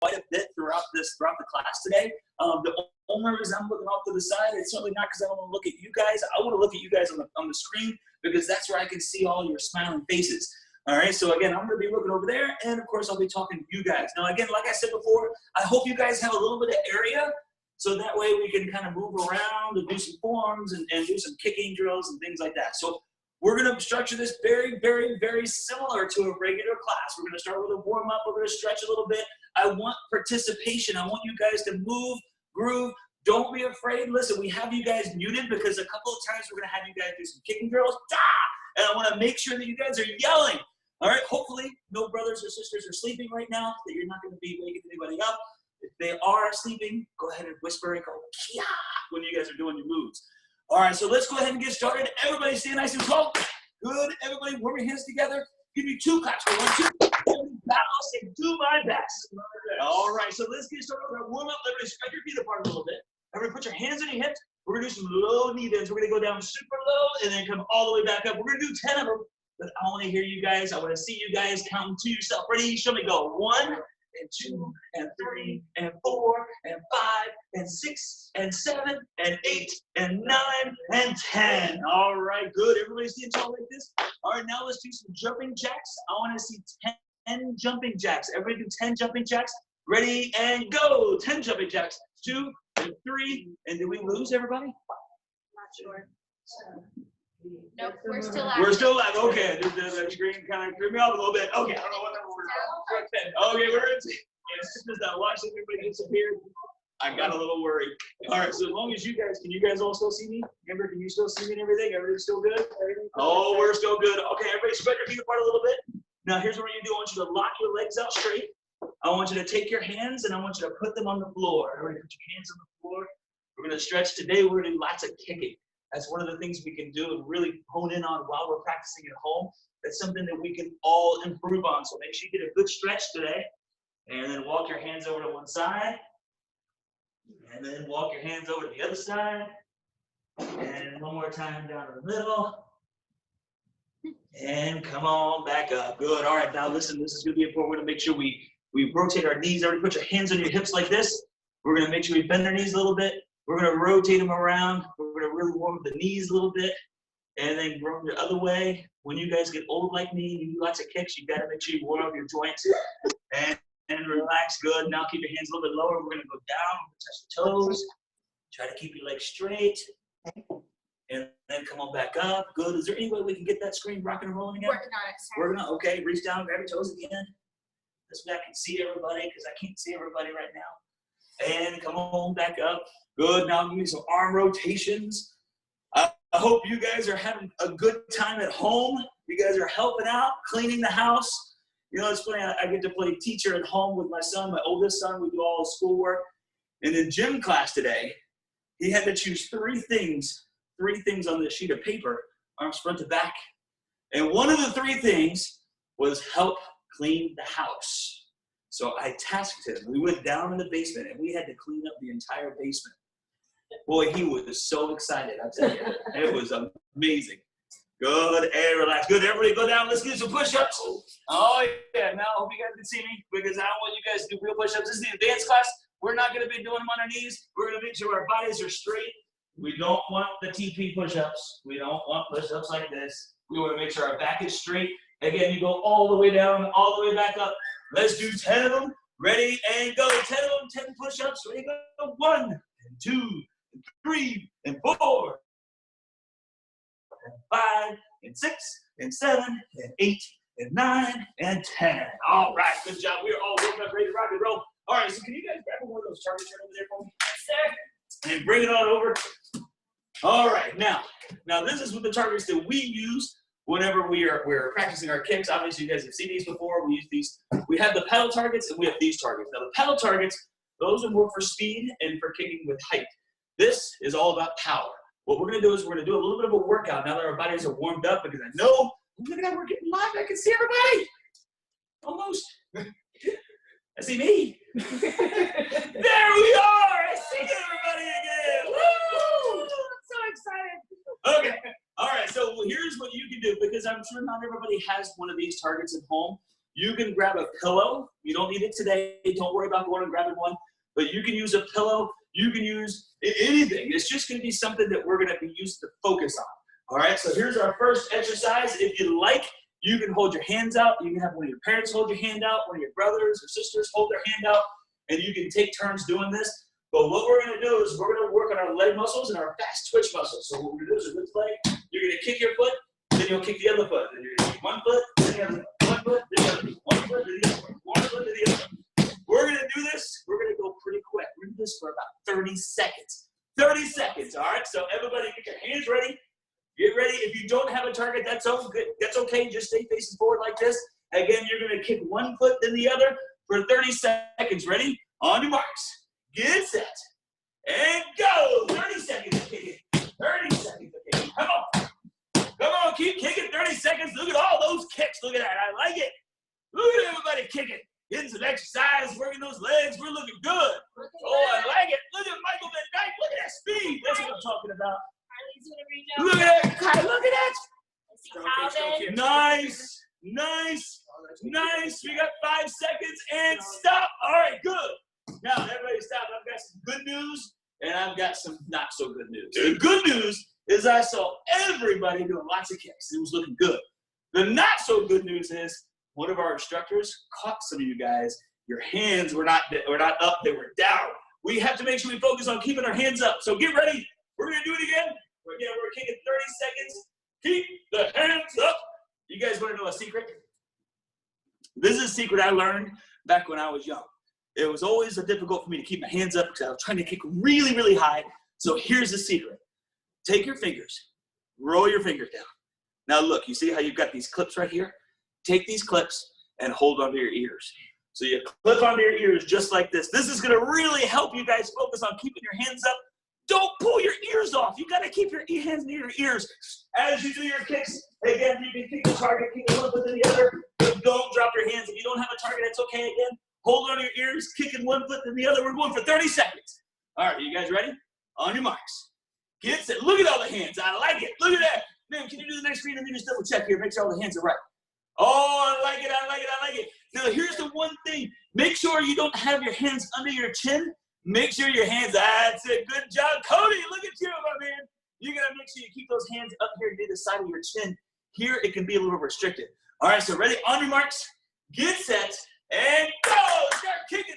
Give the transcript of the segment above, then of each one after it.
quite a bit throughout the class today. The only reason I'm looking off to the side, it's certainly not because I don't want to look at you guys. I want to look at you guys on the screen because that's where I can see all your smiling faces. All right, so again, I'm going to be looking over there, and of course, I'll be talking to you guys. Now, again, like I said before, I hope you guys have a little bit of area, so that way we can kind of move around and do some forms and do some kicking drills and things like that. So we're going to structure this very, very, very similar to a regular class. We're going to start with a warm-up. We're going to stretch a little bit. I want participation. I want you guys to move, groove. Don't be afraid. Listen, we have you guys muted because a couple of times we're going to have you guys do some kicking drills. And I want to make sure that you guys are yelling. All right, hopefully no brothers or sisters are sleeping right now, that you're not going to be waking anybody up. If they are sleeping, go ahead and whisper and go, Kia, when you guys are doing your moves. All right, so let's go ahead and get started. Everybody stay nice and tall. Good. Everybody warm your hands together. Give me 2 claps. 1, 2. Balance and do my best. All right, so let's get started with our warm-up. Everybody spread your feet apart a little bit. Everybody put your hands on your hips. We're going to do some low knee bends. We're going to go down super low and then come all the way back up. We're going to do 10 of them. But I want to hear you guys. I want to see you guys counting to yourself. Ready? Show me go. 1 and 2 and 3 and 4 and 5 and 6 and 7 and 8 and 9 and 10. All right, good. Everybody stand tall like this. All right, now let's do some jumping jacks. I want to see 10 jumping jacks. Everybody do 10 jumping jacks. Ready and go. 10 jumping jacks. 2 and 3. And did we lose everybody? Not sure. Nope, we're still live. We're still live. Okay, the screen kind of threw me off a little bit. Okay, I don't know what number we're on. Okay, we're in. As soon as I watched everybody disappear, I got a little worried. All right, so as long as can you guys all still see me? Amber, can you still see me and everything? Everything's still good? Oh, we're still good. Okay, everybody spread your feet apart a little bit. Now, here's what we're going to do. I want you to lock your legs out straight. I want you to take your hands, and I want you to put them on the floor. Everybody put your hands on the floor. We're going to stretch today. We're going to do lots of kicking. That's one of the things we can do and really hone in on while we're practicing at home. That's something that we can all improve on. So make sure you get a good stretch today. And then walk your hands over to one side. And then walk your hands over to the other side. And one more time down to the middle. And come on back up. Good. All right, now listen, this is going to be important. We're going to make sure we rotate our knees. Everybody put your hands on your hips like this. We're going to make sure we bend our knees a little bit. We're going to rotate them around. We're going to really warm up the knees a little bit. And then roll the other way. When you guys get old like me and you do lots of kicks, you got to make sure you warm up your joints. And relax. Good. Now keep your hands a little bit lower. We're going to go down. Touch the toes. Try to keep your legs straight. And then come on back up. Good. Is there any way we can get that screen rocking and rolling again? Working on it. Working on it. Okay. Reach down. Grab your toes again. This way I can see everybody because I can't see everybody right now. And come on back up. Good. Now give me some arm rotations. I hope you guys are having a good time at home. You guys are helping out, cleaning the house. You know, it's funny, I get to play teacher at home with my son, my oldest son. We do all his schoolwork. And in gym class today, he had to choose 3 things on this sheet of paper, arms front to back. And one of the 3 things was help clean the house. So I tasked him. We went down in the basement, and we had to clean up the entire basement. Boy, he was so excited, I tell you. It was amazing. Good, and relax. Good, everybody go down. Let's do some push-ups. Oh, yeah. Now, I hope you guys can see me because I want you guys to do real push-ups. This is the advanced class. We're not going to be doing them on our knees. We're going to make sure our bodies are straight. We don't want the TP push-ups. We don't want push-ups like this. We want to make sure our back is straight. Again, you go all the way down, all the way back up. Let's do 10 of them. Ready, and go. 10 of them, 10 push-ups. Ready, go. 1 and 2 and 3 and 4. And 5 and 6 and 7 and 8 and 9 and 10. All right, good job. We're all working up, ready to rock and roll. All right, so can you guys grab one of those targets right over there for me? Yes, sir. And bring it on over. All right, now this is what the targets that we use whenever we're practicing our kicks. Obviously, you guys have seen these before. We use these. We have the pedal targets and we have these targets. Now, the pedal targets, those are more for speed and for kicking with height. This is all about power. What we're going to do is we're going to do a little bit of a workout now that our bodies are warmed up because I know, look at that, we're getting live. I can see everybody. Almost. I see me. There we are. I see everybody again. Woo! I'm so excited. Okay. All right. So here's what you can do because I'm sure not everybody has one of these targets at home. You can grab a pillow. You don't need it today. Don't worry about going and grabbing one. But you can use a pillow. You can use anything. It's just going to be something that we're going to be used to focus on. All right, so here's our first exercise. If you like, you can hold your hands out. You can have one of your parents hold your hand out, one of your brothers or sisters hold their hand out, and you can take turns doing this. But what we're going to do is we're going to work on our leg muscles and our fast twitch muscles. So what we're going to do is with this leg, you're going to kick your foot, then you'll kick the other foot. Then you're going to kick one foot, then the other foot. One foot, then the other foot. One foot, then the other foot. One foot, then the other foot. We're going to do this. We're going to go pretty quick. We're going to do this for about 30 seconds. 30 seconds, all right? So everybody get your hands ready. Get ready. If you don't have a target, that's okay. Just stay facing forward like this. Again, you're going to kick one foot, then the other for 30 seconds. Ready? On your marks. Get set. And go. 30 seconds of kicking. 30 seconds of kicking. Come on. Come on. Keep kicking 30 seconds. Look at all those kicks. Look at that. I like it. Look at everybody kicking. Getting some exercise, working those legs. We're looking good. Oh, I like it. Look at Michael Van Dyke. Look at that speed. That's what I'm talking about. Look at that. Kai, look at that. Nice. Nice. Nice. We got 5 seconds and stop. All right, good. Now, everybody stop. I've got some good news, and I've got some not so good news. The good news is I saw everybody doing lots of kicks. It was looking good. The not so good news is one of our instructors caught some of you guys. Your hands were not up. They were down. We have to make sure we focus on keeping our hands up. So get ready. We're going to do it again. We're kicking 30 seconds. Keep the hands up. You guys want to know a secret? This is a secret I learned back when I was young. It was always difficult for me to keep my hands up because I was trying to kick really, really high. So here's the secret. Take your fingers. Roll your fingers down. Now look, you see how you've got these clips right here? Take these clips and hold onto your ears. So you clip onto your ears just like this. This is going to really help you guys focus on keeping your hands up. Don't pull your ears off. You got to keep your hands near your ears. As you do your kicks, again, you can kick the target, kick one foot to the other. But don't drop your hands. If you don't have a target, that's okay. Again, hold on to your ears, kicking one foot to the other. We're going for 30 seconds. All right, you guys ready? On your marks. Get set. Look at all the hands. I like it. Look at that. Man, can you do the next screen? Let me just double check here. Make sure all the hands are right. Oh, I like it. I like it. I like it. Now, here's the one thing. Make sure you don't have your hands under your chin. Make sure your hands, that's it. Good job. Cody, look at you, my man. You got to make sure you keep those hands up here near the side of your chin. Here, it can be a little restricted. All right, so ready? On your marks. Get set. And go. Start kicking.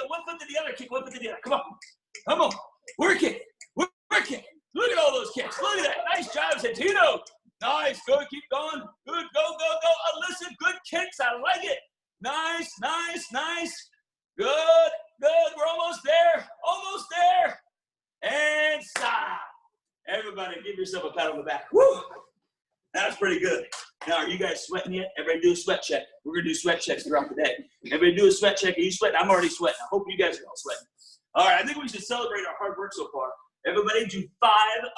One foot to the other. Kick one foot to the other. Come on. Come on. We're kicking. We're kicking. Look at all those kicks. Look at that. Nice job, Santino. Nice. Good. Keep going. Good. Go. Listen. Good kicks. I like it. Nice. Good. We're almost there. Almost there. And stop. Everybody, give yourself a pat on the back. Woo. That was pretty good. Now, are you guys sweating yet? Everybody do a sweat check. We're going to do sweat checks throughout the day. Everybody do a sweat check. Are you sweating? I'm already sweating. I hope you guys are all sweating. All right, I think we should celebrate our hard work so far. Everybody do 5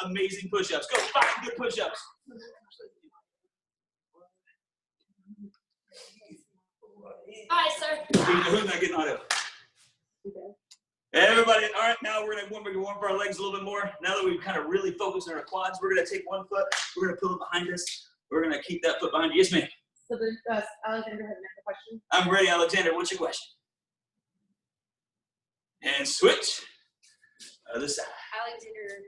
amazing push-ups. Go, 5 good push-ups. Hi, sir. Who's not getting on it? Everybody, all right, now we're going to warm up our legs a little bit more. Now that we've kind of really focused on our quads, we're going to take one foot. We're going to pull it behind us. We're going to keep that foot behind you. Yes, ma'am. So Alexander has another question. I'm ready, Alexander. What's your question? And switch. Other side. Alexander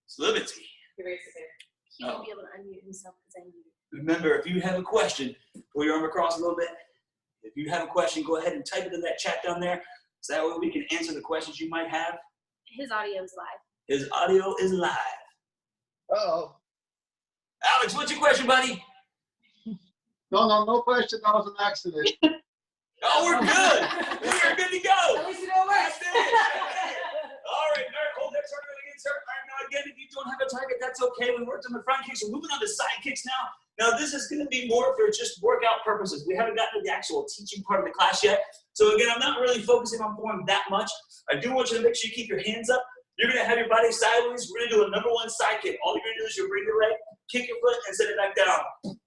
Slivitsky. He raised his hand. He won't be able to unmute himself because I muted. Remember, if you have a question, pull your arm across a little bit. If you have a question, go ahead and type it in that chat down there. So that way we can answer the questions you might have. His audio is live. His audio is live. Uh-oh. Alex, what's your question, buddy? No question. That was an accident. Oh, we're good. We are good to go. At least you know what. That's it. All right, hold that target again, sir. All right, now again, if you don't have a target, that's okay. We worked on the front kicks. We're moving on to side kicks now. Now, this is going to be more for just workout purposes. We haven't gotten to the actual teaching part of the class yet. So again, I'm not really focusing on form that much. I do want you to make sure you keep your hands up. You're going to have your body sideways. We're going to do a number 1 side kick. All you're going to do is you bring your leg, kick your foot, and set it back down.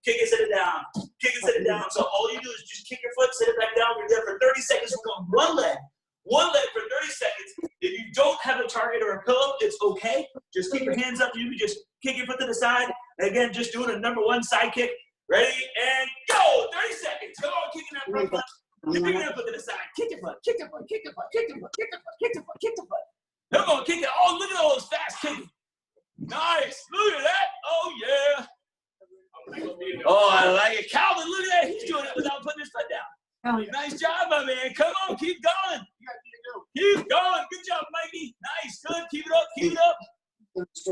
Kick it, set it down. Kick it, set it down. So all you do is just kick your foot, set it back down. We're there for 30 seconds. We're going one leg for 30 seconds. If you don't have a target or a pillow, it's okay. Just keep your hands up. You can just kick your foot to the side. Again, just doing a number 1 side kick. Ready, and go. 30 seconds. Come on, kicking that front foot. Keep kicking that foot to the side. Kick your foot, kick your foot, kick your foot, kick your foot, kick your foot, kick your foot, kick your foot. Come on, kick it. Oh, look at all those fast kicking. Nice. Look at that. Oh, yeah. Oh, I like it. Calvin, look at that. He's doing it without putting his foot down. Nice job, my man. Come on, keep going. Keep going. Good job, Mikey. Nice, good. Keep it up, keep it up.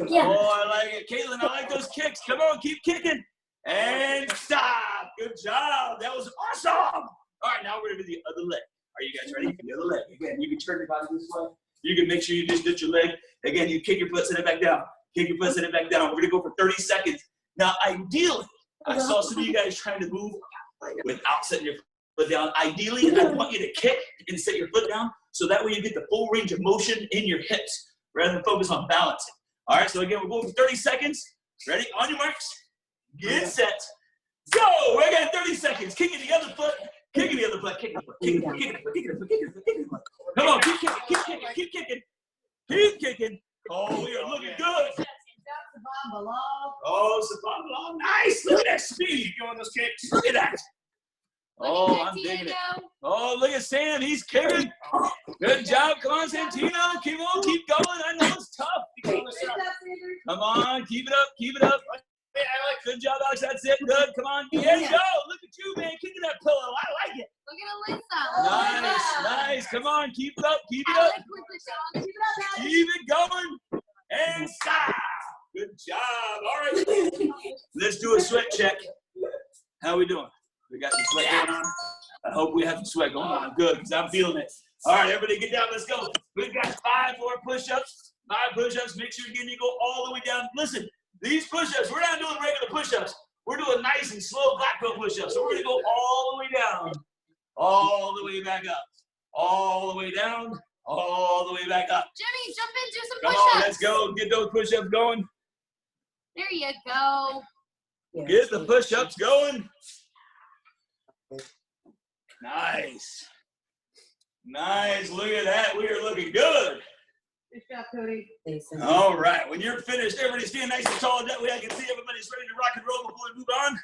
Yeah. Oh, I like it. Caitlin, I like those kicks. Come on, keep kicking. And stop. Good job. That was awesome. All right, now we're going to do the other leg. Are you guys ready? The other leg. Again, you can turn your body this way. You can make sure you just ditch your leg. Again, you kick your foot, set it back down. Kick your foot, set it back down. We're going to go for 30 seconds. Now, ideally, I saw some of you guys trying to move without setting your foot down. Ideally, I want you to kick and set your foot down so that way you get the full range of motion in your hips rather than focus on balancing. All right, so again, we're going for 30 seconds. Ready? On your marks. Get set. Go! We're getting 30 seconds. Kicking the other foot. Kicking the other foot. Kicking the foot. Kicking the foot. Kicking the foot. Kicking the foot. Kicking the foot. Kicking the foot. Come on, keep kicking. Keep kicking. Keep kicking. Keep kicking. Oh, we are looking good. Oh, Savon, nice. Look at that speed going those kicks. Look at that. Oh, I'm digging it. Oh, look at Sam. He's kicking. Good job. Come on, Santino. Keep on. Keep going. I know it's tough. Come on. Keep it up. Keep it up. Good job, Alex. That's it. Good. Come on. There you go. Look at you, man. Kicking that pillow. I like it. Look at Alyssa. Nice. Nice. Come on. Keep it up. Keep it up. Keep it going. And stop. Good job. All right. Let's do a sweat check. How we doing? We got some sweat going on? I hope we have some sweat going on. Good, because I'm feeling it. All right, everybody get down. Let's go. We've got 5 more push-ups. 5 push-ups. Make sure again you go all the way down. Listen, these push-ups, we're not doing regular push-ups. We're doing nice and slow black belt push-ups. So we're going to go all the way down, all the way back up, all the way down, all the way back up. Jimmy, jump in, do some Come push-ups. on, let's go. Get those push-ups going. There you go. Get the push-ups going. Nice. Nice. Look at that. We are looking good. Good job, Cody. All right. When you're finished, everybody stand nice and tall. That way I can see everybody's ready to rock and roll before we move on.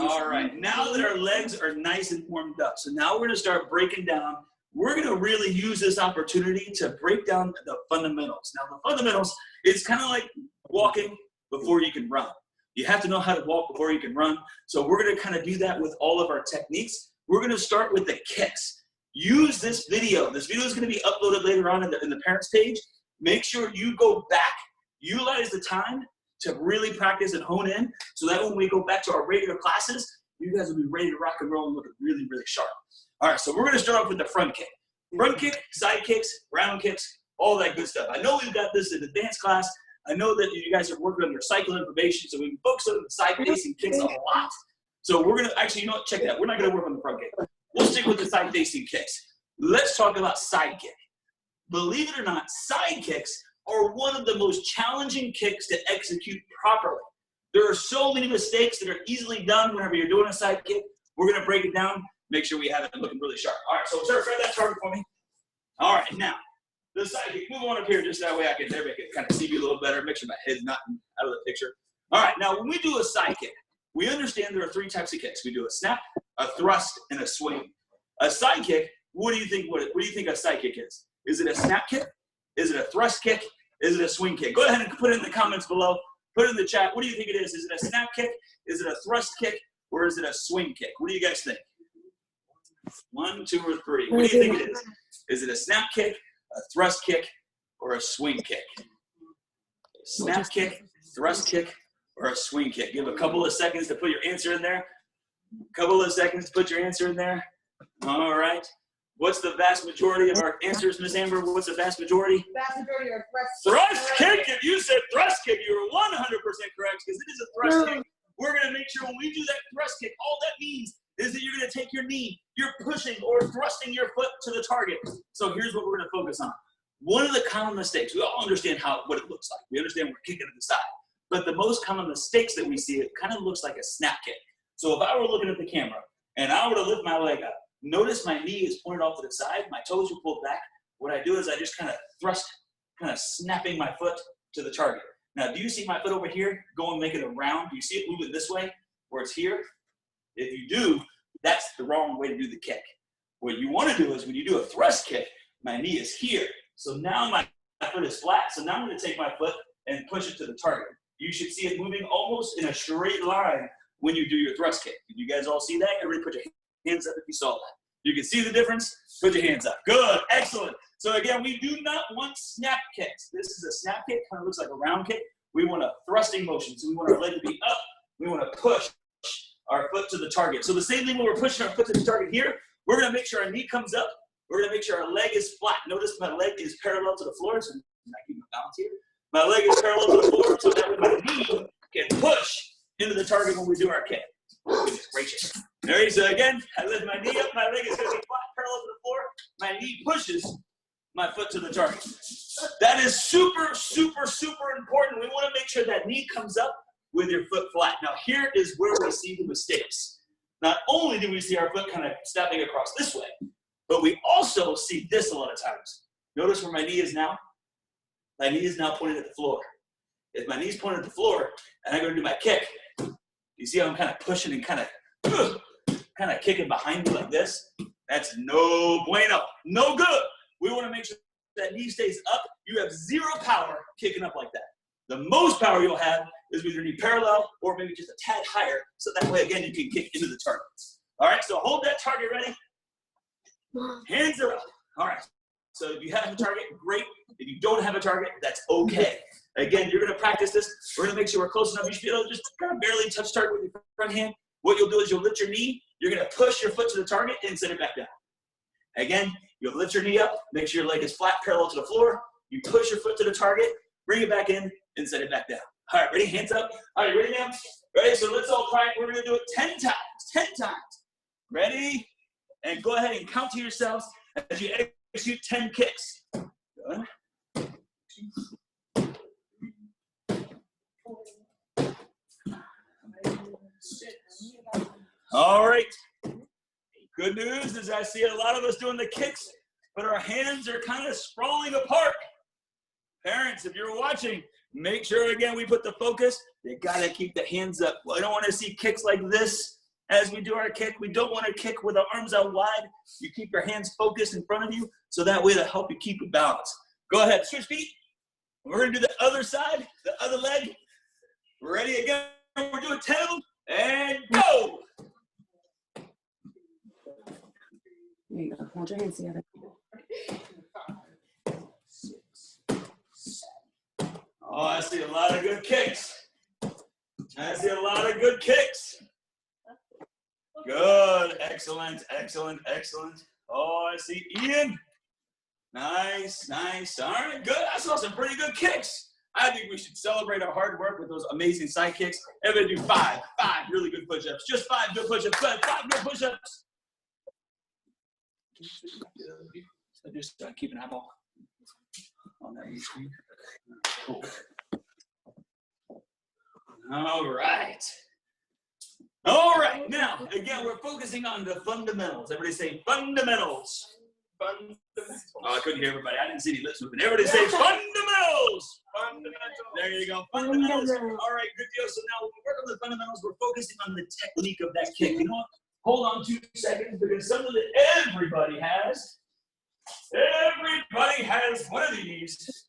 All right. Now that our legs are nice and warmed up, so now we're going to start breaking down. We're going to really use this opportunity to break down the fundamentals. Now, the fundamentals, it's kind of like walking before you can run. You have to know how to walk before you can run. So we're going to kind of do that with all of our techniques. We're going to start with the kicks. Use this video. This video is going to be uploaded later on in the parents page. Make sure you go back, utilize the time to really practice and hone in so that when we go back to our regular classes, you guys will be ready to rock and roll and look really, really sharp. All right, so we're going to start off with the front kick. Front kick, side kicks, round kicks, all that good stuff. I know we've got this in advanced class. I know that you guys are working on your cycle information, so we can focus on the side facing kicks a lot. So we're going to, actually, you know what, check that. We're not going to work on the front kick. We'll stick with the side facing kicks. Let's talk about side kick. Believe it or not, side kicks are one of the most challenging kicks to execute properly. There are so many mistakes that are easily done whenever you're doing a side kick. We're going to break it down, make sure we have it looking really sharp. All right, so start that target for me. All right, now. The side kick, move on up here just that way everybody can kind of see me a little better, make sure my head's not out of the picture. All right, now when we do a side kick, we understand there are 3 types of kicks. We do a snap, a thrust, and a swing. A side kick, what do you think a side kick is? Is it a snap kick? Is it a thrust kick? Is it a swing kick? Go ahead and put it in the comments below. Put it in the chat. What do you think it is? Is it a snap kick? Is it a thrust kick? Or is it a swing kick? What do you guys think? 1, 2, or 3. What do you think it is? Is it a snap kick, a thrust kick, or a swing kick? Snap kick, thrust kick, or a swing kick? Give a couple of seconds to put your answer in there. Couple of seconds to put your answer in there. All right. What's the vast majority of our answers, Ms. Amber? What's the vast majority? Vast majority are Thrust kick. If you said thrust kick, you were 100% correct because it is a thrust kick. We're going to make sure when we do that thrust kick, all that means is that you're going to take your knee, you're pushing or thrusting your foot to the target. So here's what we're going to focus on. One of the common mistakes, we all understand what it looks like. We understand we're kicking to the side. But the most common mistakes that we see, it kind of looks like a snap kick. So if I were looking at the camera and I were to lift my leg up, notice my knee is pointed off to the side, my toes are pulled back. What I do is I just kind of thrust, kind of snapping my foot to the target. Now, do you see my foot over here going, make it around? Do you see it moving this way, where it's here? If you do, that's the wrong way to do the kick. What you want to do is when you do a thrust kick, my knee is here. So now my foot is flat. So now I'm going to take my foot and push it to the target. You should see it moving almost in a straight line when you do your thrust kick. Did you guys all see that? Everybody put your hands up if you saw that. You can see the difference? Put your hands up. Good. Excellent. So again, we do not want snap kicks. This is a snap kick. Kind of looks like a round kick. We want a thrusting motion. So we want our leg to be up. We want to push our foot to the target. So the same thing when we're pushing our foot to the target here, we're going to make sure our knee comes up. We're going to make sure our leg is flat. Notice my leg is parallel to the floor. So I keep my balance here. My leg is parallel to the floor so that way my knee can push into the target when we do our kick. Goodness gracious. There he is. Again, I lift my knee up. My leg is going to be flat, parallel to the floor. My knee pushes my foot to the target. That is super, super, super important. We want to make sure that knee comes up with your foot flat. Now, here is where we see the mistakes. Not only do we see our foot kind of stepping across this way, but we also see this a lot of times. Notice where my knee is now? My knee is now pointed at the floor. If my knee's pointed at the floor and I'm going to do my kick, you see how I'm kind of pushing and kind of kicking behind me like this? That's no bueno. No good. We want to make sure that knee stays up. You have zero power kicking up like that. The most power you'll have is with your knee parallel or maybe just a tad higher. So that way, again, you can kick into the target. All right, so hold that target ready. Hands are up. All right. So if you have a target, great. If you don't have a target, that's okay. Again, you're going to practice this. We're going to make sure we're close enough. You should be able to just kind of barely touch target with your front hand. What you'll do is you'll lift your knee. You're going to push your foot to the target and set it back down. Again, you'll lift your knee up. Make sure your leg is flat, parallel to the floor. You push your foot to the target. Bring it back in and set it back down. All right, ready? Hands up. All right, ready now? Ready? So let's all try it. We're going to do it 10 times. 10 times. Ready? And go ahead and count to yourselves as you execute 10 kicks. Good. All right. Good news is I see a lot of us doing the kicks, but our hands are kind of sprawling apart. Parents, if you're watching, make sure, again, we put the focus. You got to keep the hands up. Well, I don't want to see kicks like this as we do our kick. We don't want to kick with our arms out wide. You keep your hands focused in front of you, so that way they'll help you keep your balance. Go ahead, switch feet. We're going to do the other side, the other leg. Ready again? We're doing 10 of them, and go. There you go. Hold your hands together. 5, 6, 7. Oh, I see a lot of good kicks. I see a lot of good kicks. Good. Excellent, excellent, excellent. Oh, I see Ian. Nice, nice. All right, good. I saw some pretty good kicks. I think we should celebrate our hard work with those amazing side kicks. Everybody do 5 really good push-ups. Just 5 good push-ups. Good, 5 good push-ups. So just keep an eyeball on that screen. Cool. All right. All right. Now, again, we're focusing on the fundamentals. Everybody say fundamentals. Fundamentals. Oh, I couldn't hear everybody. I didn't see any lips moving. Everybody say fundamentals. Fundamentals. There you go. Fundamentals. All right, good deal. So now when we work on the fundamentals, we're focusing on the technique of that kick. You know what? Hold on 2 seconds because something that everybody has one of these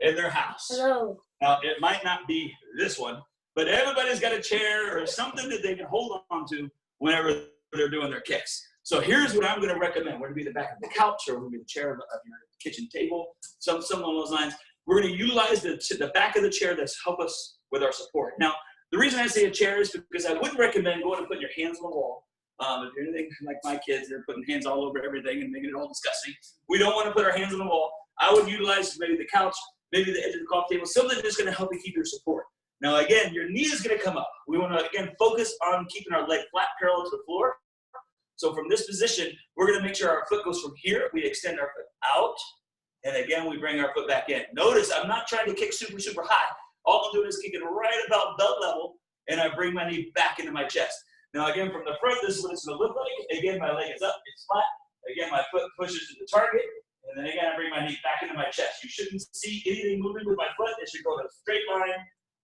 in their house. Hello. Now, it might not be this one, but everybody's got a chair or something that they can hold on to whenever they're doing their kicks. So here's what I'm going to recommend. We're going to be the back of the couch or we're going to be the chair of your kitchen table, something along those lines. We're going to utilize the back of the chair that's help us with our support. Now, the reason I say a chair is because I wouldn't recommend going and putting your hands on the wall. If you're anything like my kids, they're putting hands all over everything and making it all disgusting. We don't want to put our hands on the wall. I would utilize maybe the couch, maybe the edge of the coffee table, something that's going to help you keep your support. Now, again, your knee is going to come up. We want to, again, focus on keeping our leg flat, parallel to the floor. So from this position, we're going to make sure our foot goes from here. We extend our foot out, and again, we bring our foot back in. Notice I'm not trying to kick super, super high. All I'm doing is kicking right about belt level, and I bring my knee back into my chest. Now, again, from the front, this is what it's going to look like. Again, my leg is up. It's flat. Again, my foot pushes to the target, and then again, I bring my knee back into my chest. You shouldn't see anything moving with my foot. It should go in a straight line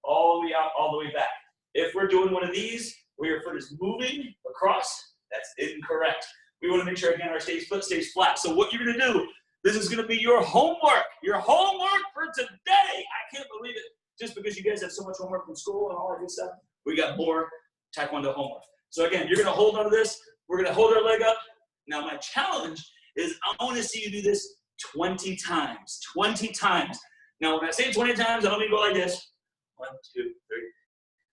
all the way out, all the way back. If we're doing one of these where your foot is moving across, that's incorrect. We want to make sure, again, our foot stays flat. So what you're going to do, this is going to be your homework for today. I can't believe it. Just because you guys have so much homework from school and all that good stuff, we got more Taekwondo homework. So again, you're going to hold on to this. We're going to hold our leg up. Now my challenge is I want to see you do this 20 times. 20 times. Now when I say 20 times, I don't mean go like this. 1, 2, 3.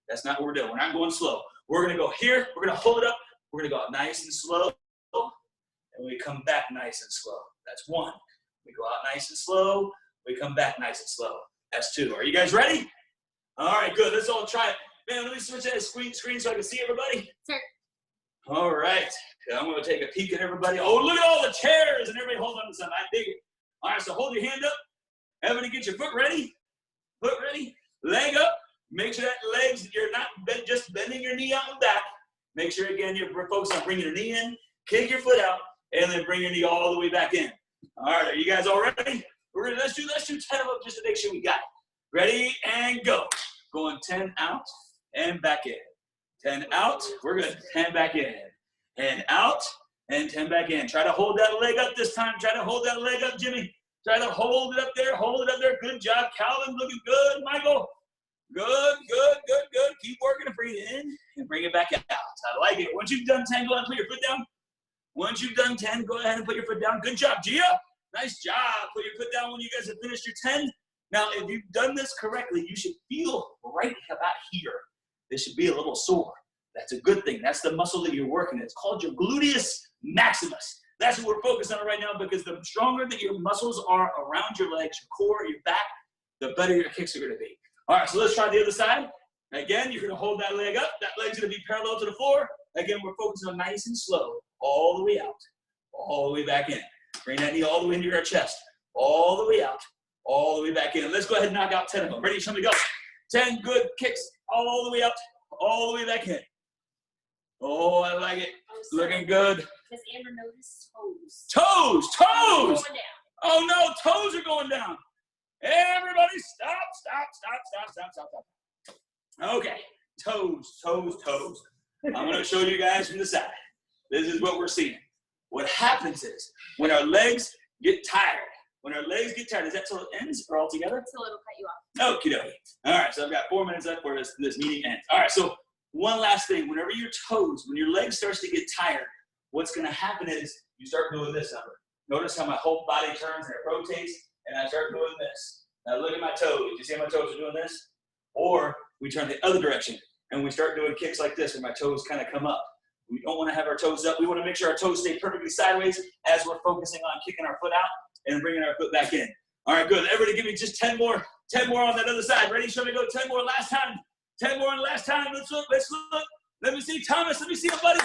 That's not what we're doing. We're not going slow. We're going to go here. We're going to hold it up. We're going to go out nice and slow. And we come back nice and slow. That's 1. We go out nice and slow. We come back nice and slow. That's 2. Are you guys ready? All right, good. Let's all try it. Man, let me switch that screen so I can see everybody. Sir. All right. I'm going to take a peek at everybody. Oh, look at all the chairs. And everybody hold on to something. I dig it. All right, so hold your hand up. Everybody get your foot ready. Foot ready. Leg up. Make sure that legs, you're not just bending your knee out and back. Make sure, again, you're focused on bringing your knee in, kick your foot out, and then bring your knee all the way back in. All right, are you guys all ready? Let's do 10 of them just to make sure we got it. Ready, and go. Going 10 out and back in. 10 out, we're good. 10 back in. And out, and 10 back in. Try to hold that leg up this time. Try to hold that leg up, Jimmy. Try to hold it up there. Hold it up there. Good job, Calvin. Looking good, Michael. Good, good, good, good. Keep working and breathe in and bring it back out. I like it. Once you've done 10, go ahead and put your foot down. Once you've done 10, go ahead and put your foot down. Good job, Gia. Nice job. Put your foot down when you guys have finished your 10. Now, if you've done this correctly, you should feel right about here. This should be a little sore. That's a good thing. That's the muscle that you're working. It's called your gluteus maximus. That's what we're focused on right now, because the stronger that your muscles are around your legs, your core, your back, the better your kicks are going to be. All right, so let's try the other side. Again, you're going to hold that leg up. That leg's going to be parallel to the floor. Again, we're focusing on nice and slow, all the way out, all the way back in. Bring that knee all the way into your chest, all the way out, all the way back in. Let's go ahead and knock out 10 of them. Ready? Show me go. 10 good kicks all the way out, all the way back in. Oh, I like it. Looking good. Does Amber notice toes? Toes, toes. Going down. Oh no, toes are going down. Everybody stop, stop, stop, stop, stop, stop, stop. Okay, toes, toes, toes. I'm going to show you guys from the side. This is what we're seeing. What happens is when our legs get tired, is that till it ends or all together? So it'll cut you off. Okie dokie. All right, so I've got 4 minutes left before this meeting ends. All right, so one last thing. Whenever your toes, when your leg starts to get tired, what's going to happen is you start doing this number. Notice how my whole body turns and it rotates, and I start doing this. Now look at my toes. You see how my toes are doing this? Or we turn the other direction, and we start doing kicks like this where my toes kind of come up. We don't want to have our toes up. We want to make sure our toes stay perfectly sideways as we're focusing on kicking our foot out and bringing our foot back in. All right, good. Everybody give me just 10 more on that other side. Ready? Show me go. 10 more last time. 10 more last time. Let's look. Let's look. Let me see, Thomas. Let me see it, buddy.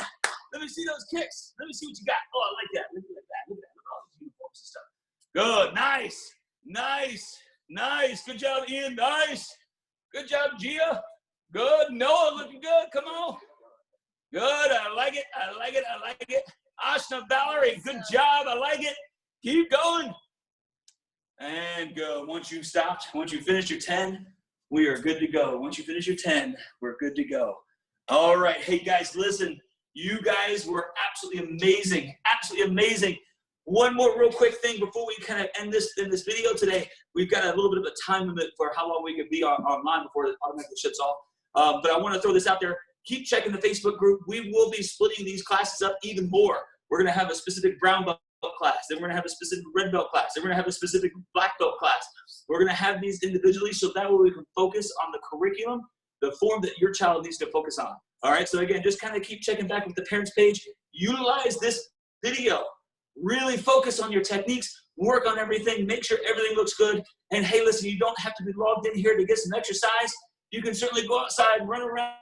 Let me see those kicks. Let me see what you got. Oh, I like that. Look at that. Look at that. Look at all these uniforms and stuff. Good. Nice. Nice. Nice. Good job, Ian. Nice. Good job, Gia. Good. Noah, looking good. Come on. Good. I like it. I like it. I like it. Ashna Valerie, good job. I like it. Keep going. And go. Once you've stopped, once you finish your 10, we are good to go. Once you finish your 10, we're good to go. All right. Hey, guys, listen. You guys were absolutely amazing. Absolutely amazing. One more real quick thing before we kind of end this video today. We've got a little bit of a time limit for how long we can be online before it automatically shuts off. But I want to throw this out there. Keep checking the Facebook group. We will be splitting these classes up even more. We're going to have a specific brown belt class. Then we're going to have a specific red belt class. Then we're going to have a specific black belt class. We're going to have these individually so that way we can focus on the curriculum, the form that your child needs to focus on. All right, so again, just kind of keep checking back with the parents page. Utilize this video. Really focus on your techniques. Work on everything. Make sure everything looks good. And hey, listen, you don't have to be logged in here to get some exercise. You can certainly go outside, run around.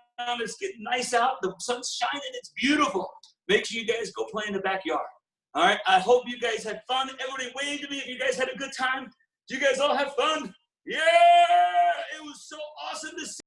It's getting nice out. The sun's shining. It's beautiful. Make sure you guys go play in the backyard. All right, I hope you guys had fun. Everybody wave to me if you guys had a good time. Did you guys all have fun? Yeah, it was so awesome to see.